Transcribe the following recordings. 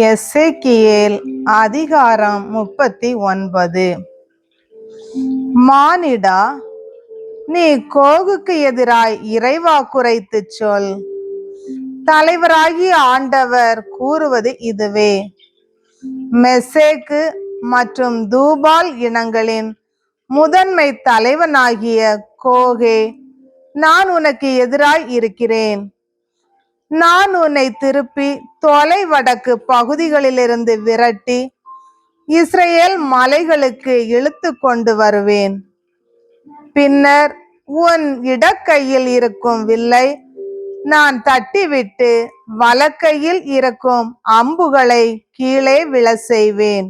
எசேக்கியேல் அதிகாரம் 39. மானிடா, நீ கோகுக்கு எதிராய் இறைவாக்குரைத்து சொல். தலைவராகிய ஆண்டவர் கூறுவது இதுவே: மெசேக்கு மற்றும் தூபால் இனங்களின் முதன்மை தலைவனாகிய கோகே, நான் உனக்கு எதிராய் இருக்கிறேன். நான் உன்னை திருப்பி தொலை வடக்கு பகுதிகளிலிருந்து விரட்டி இஸ்ரேல் மலைகளுக்கு இழுத்து கொண்டு வருவேன். பின்னர் உன் இடக்கையில் இருக்கும் வில்லை நான் தட்டிவிட்டு வலக்கையில் இருக்கும் அம்புகளை கீழே விழ செய்வேன்.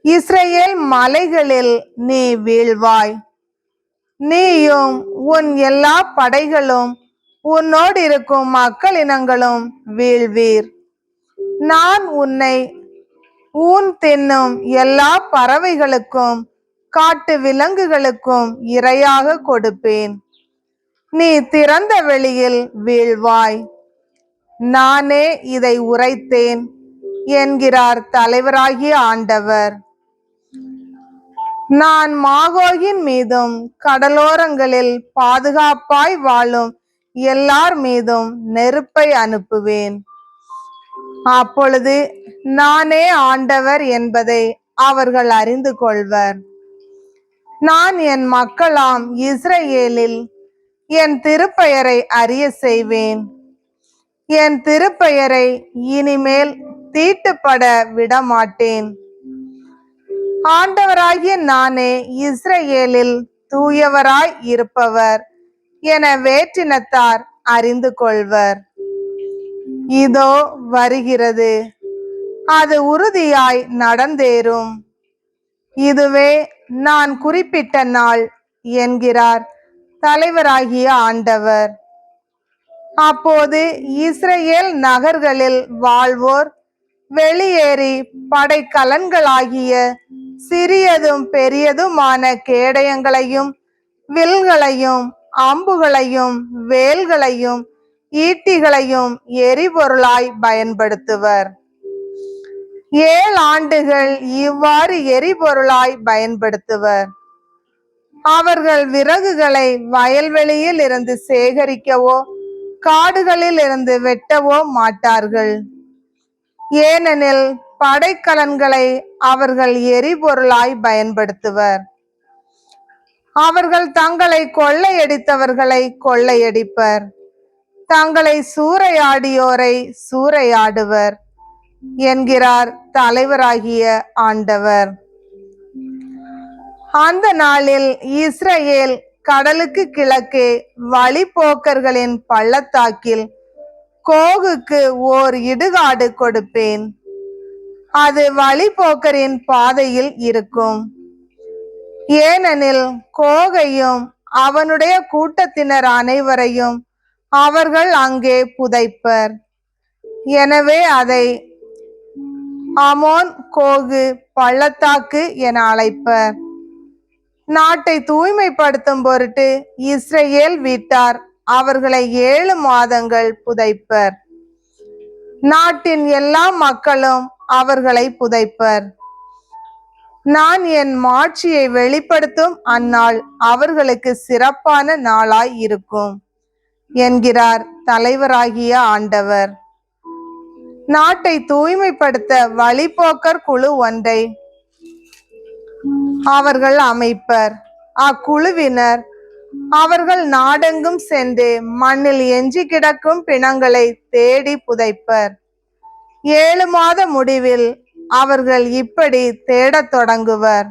இஸ்ரேல் மலைகளில் நீ வீழ்வாய். நீயும் உன் எல்லா படைகளும் உன்னோடு இருக்கும் மக்களினங்களும் வீழ்வீர். நான் உன்னை ஊன் தின்னும் எல்லா பறவைகளுக்கும் காட்டு விலங்குகளுக்கும் இரையாக கொடுப்பேன். நீ திறந்த வெளியில் வீழ்வாய். நானே இதை உரைத்தேன் என்கிறார் தலைவராகிய ஆண்டவர். நான் மாகோகின் மீதும் கடலோரங்களில் பாதுகாப்பாய் வாழும் எல்லார் மீதும் நெருப்பை அனுப்புவேன். அப்பொழுது நானே ஆண்டவர் என்பதை அவர்கள் அறிந்து கொள்வர். நான் என் மக்களாம் இஸ்ரேலில் என் திருப்பெயரை அறிய செய்வேன். என் திருப்பெயரை இனிமேல் தீட்டுப்பட விடமாட்டேன். ஆண்டவராகிய நானே இஸ்ரேலில் தூயவராய் இருப்பவர் என வேற்றினத்தார் அறிந்து கொள்வர். இதோ வருகிறது, அது உறுதியாய் நடந்தேறும். இதுவே நான் குறிப்பிட்ட நாள் என்கிறார் தலைவராகிய ஆண்டவர். அப்போது இஸ்ரேல் நகர்களில் வாழ்வோர் வெளியேறி படைக்கலன்களாகிய சிறியதும் பெரியதுமான கேடயங்களையும் வில்களையும் அம்புகளையும் வேல்களையும் ஈட்டிகளையும் எரிபொருளாய் பயன்படுத்துவர். 7 ஆண்டுகள் இவ்வாறு எரிபொருளாய் பயன்படுத்துவர். அவர்கள் விறகுகளை வயல்வெளியில் இருந்து சேகரிக்கவோ காடுகளில் இருந்து வெட்டவோ மாட்டார்கள். ஏனெனில் படைக்கலன்களை அவர்கள் எரிபொருளாய் பயன்படுத்துவர். அவர்கள் தங்களை கொள்ளையடித்தவர்களை கொள்ளையடிப்பர். தங்களை சூறையாடியோரை சூறையாடுவர் என்கிறார் தலைவராகிய ஆண்டவர். அந்த நாளில் இஸ்ரேல் கடலுக்கு கிழக்கே வழிப்போக்கர்களின் பள்ளத்தாக்கில் கோகுக்கு ஓர் இடுகாடு கொடுப்பேன். அது வழிப்போக்கரின் பாதையில் இருக்கும். ஏனெனில் கோகையும் அவனுடைய கூட்டத்தினர் அனைவரையும் அவர்கள் அங்கே புதைப்பர். எனவே அதை அமோன் கோகு பள்ளத்தாக்கு என அழைப்பர். நாட்டை தூய்மைப்படுத்தும் பொருட்டு இஸ்ரேல் வீட்டார் அவர்களை 7 மாதங்கள் புதைப்பர். நாட்டின் எல்லா மக்களும் அவர்களை புதைப்பர். நான் என் மாட்சியை வெளிப்படுத்தும் அந்நாள் அவர்களுக்கு சிறப்பான நாளாய் இருக்கும் என்கிறார் தலைவராகிய ஆண்டவர். நாட்டை தூய்மைப்படுத்த வழிப்போக்கர் குழு ஒன்றை அவர்கள் அமைப்பர். அக்குழுவினர் அவர்கள் நாடெங்கும் சென்று மண்ணில் எஞ்சி கிடக்கும் பிணங்களை தேடி புதைப்பர். 7 மாத முடிவில் அவர்கள் இப்படி தேடத் தொடங்குவர்.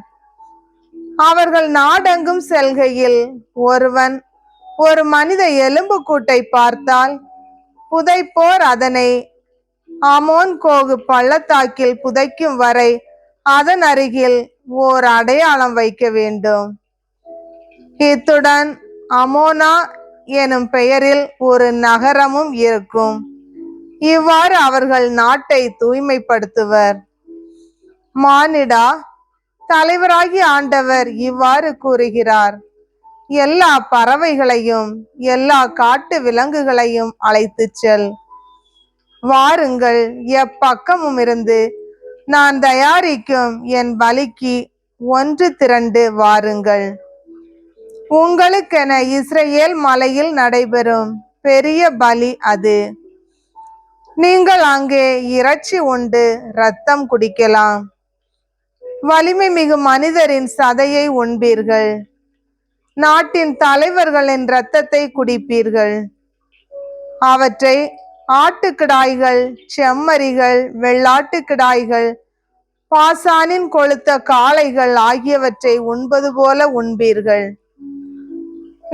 அவர்கள் நாடெங்கும் செல்கையில் ஒருவன் ஒரு மனித எலும்பு கூட்டை பார்த்தால் புதைப்போர் அதனை அமோன் கோகு பள்ளத்தாக்கில் புதைக்கும் வரை அதன் அருகில் ஓர் அடையாளம் வைக்க வேண்டும். இத்துடன் அமோனா எனும் பெயரில் ஒரு நகரமும் இருக்கும். இவ்வாறு அவர்கள் நாட்டை தூய்மைப்படுத்துவர். மானிடா, தலைவராகிய ஆண்டவர் இவ்வாறு கூறுகிறார்: எல்லா பறவைகளையும் எல்லா காட்டு விலங்குகளையும் அழைத்து செல். வாருங்கள், எப்பக்கமும் இருந்து நான் தயாரிக்கும் என் பலிக்கு ஒன்று திரண்டு வாருங்கள். உங்களுக்கென இஸ்ரேல் மலையில் நடைபெறும் பெரிய பலி அது. நீங்கள் அங்கே இறைச்சி உண்டு இரத்தம் குடிக்கலாம். வலிமை மிகு மனிதரின் சதையை உண்பீர்கள். நாட்டின் தலைவர்களின் இரத்தத்தை குடிப்பீர்கள். அவற்றை ஆட்டுக்கிடாய்கள், செம்மறிகள், வெள்ளாட்டுக்கிடாய்கள், பாசானின் கொழுத்த காளைகள் ஆகியவற்றை உண்பது போல உண்பீர்கள்.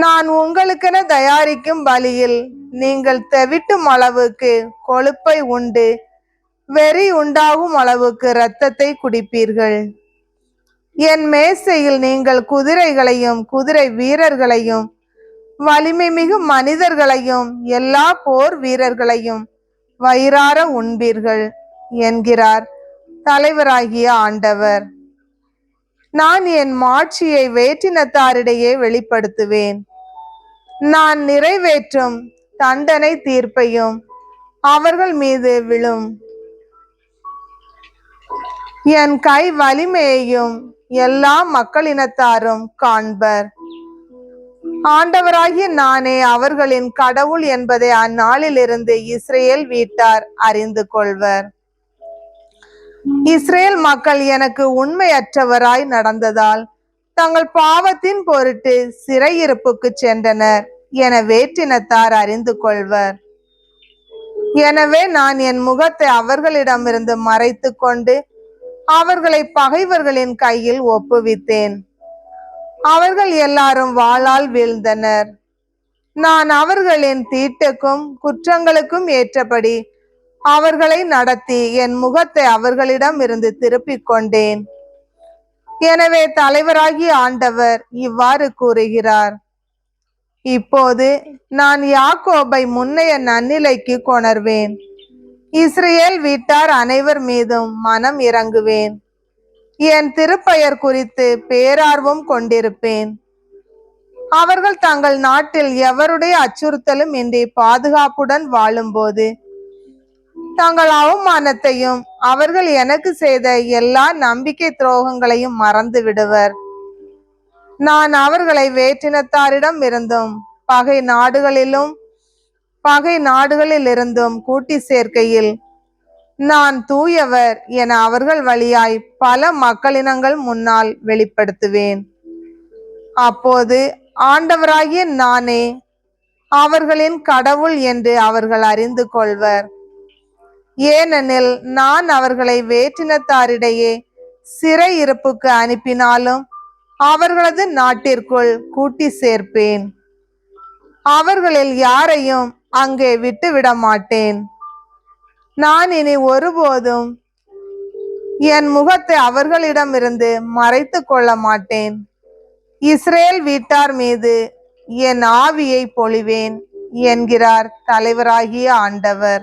நான் உங்களுக்கென தயாரிக்கும் பலியில் நீங்கள் தெவிட்டும் அளவுக்கு கொழுப்பை உண்டு வெறி உண்டாகும் அளவுக்கு இரத்தத்தை குடிப்பீர்கள். என் மேசையில் நீங்கள் குதிரைகளையும் குதிரை வீரர்களையும் வலிமை மிகு மனிதர்களையும் எல்லா போர் வீரர்களையும் வயிறார உண்பீர்கள் என்கிறார் தலைவராகிய ஆண்டவர். நான் என் மாட்சியை வேற்றினத்தாரிடையே வெளிப்படுத்துவேன். நான் நிறைவேற்றும் தண்டனை தீர்ப்பையும் அவர்கள் மீது விழும். என் கை வலிமையையும் எல்லா மக்களினத்தாரும் காண்பர். ஆண்டவராகிய நானே அவர்களின் கடவுள் என்பதை அந்நாளிலிருந்து இஸ்ரேல் வீட்டார் அறிந்து கொள்வர். இஸ்ரேல் மக்கள் எனக்கு உண்மையற்றவராய் நடந்ததால் தங்கள் பாவத்தின் பொருட்டு சிறையிருப்புக்கு சென்றனர் என வேற்றினத்தார் அறிந்து கொள்வர். எனவே நான் என் முகத்தை அவர்களிடமிருந்து மறைத்து கொண்டு அவர்களை பகைவர்களின் கையில் ஒப்புவித்தேன். அவர்கள் எல்லாரும் வாளால் வீழ்ந்தனர். நான் அவர்களின் தீட்டுக்கும் குற்றங்களுக்கும் ஏற்றபடி அவர்களை நடத்தி என் முகத்தை அவர்களிடம் இருந்து திருப்பிக் கொண்டேன். எனவே தலைவராகிய ஆண்டவர் இவ்வாறு கூறுகிறார்: இப்போது நான் யாக்கோபை முன்னைய நன்னிலைக்கு கொணர்வேன். இஸ்ரேல் வீட்டார் அனைவர் மீதும் மனம் இறங்குவேன். என் திருப்பெயர் குறித்து பேரார்வம் கொண்டிருப்பேன். அவர்கள் தங்கள் நாட்டில் எவருடைய அச்சுறுத்தலும் இன்றி பாதுகாப்புடன் வாழும்போது தங்கள் அவமானத்தையும் அவர்கள் எனக்கு செய்த எல்லா நம்பிக்கை துரோகங்களையும் மறந்து விடுவர். நான் அவர்களை வேற்றினத்தாரிடம் இருந்தும் பகை நாடுகளிலிருந்தும் கூட்டி சேர்க்கையில் நான் தூயவர் என அவர்கள் வழியாய் பல மக்களினங்கள் முன்னால் வெளிப்படுத்துவேன். அப்போது ஆண்டவராகிய நானே அவர்களின் கடவுள் என்று அவர்கள் அறிந்து கொள்வர். ஏனெனில் நான் அவர்களை வேற்றினத்தாரிடையே சிறை இருப்புக்கு அனுப்பினாலும் அவர்களது நாட்டிற்குள் கூட்டி சேர்ப்பேன். அவர்களில் யாரையும் அங்கே விட்டுவிட மாட்டேன். நான் இனி ஒருபோதும் என் முகத்தை அவர்களிடமிருந்து மறைத்து கொள்ள மாட்டேன். இஸ்ரேல் வீட்டார் மீது என் ஆவியை பொழிவேன் என்கிறார் தலைவராகிய ஆண்டவர்.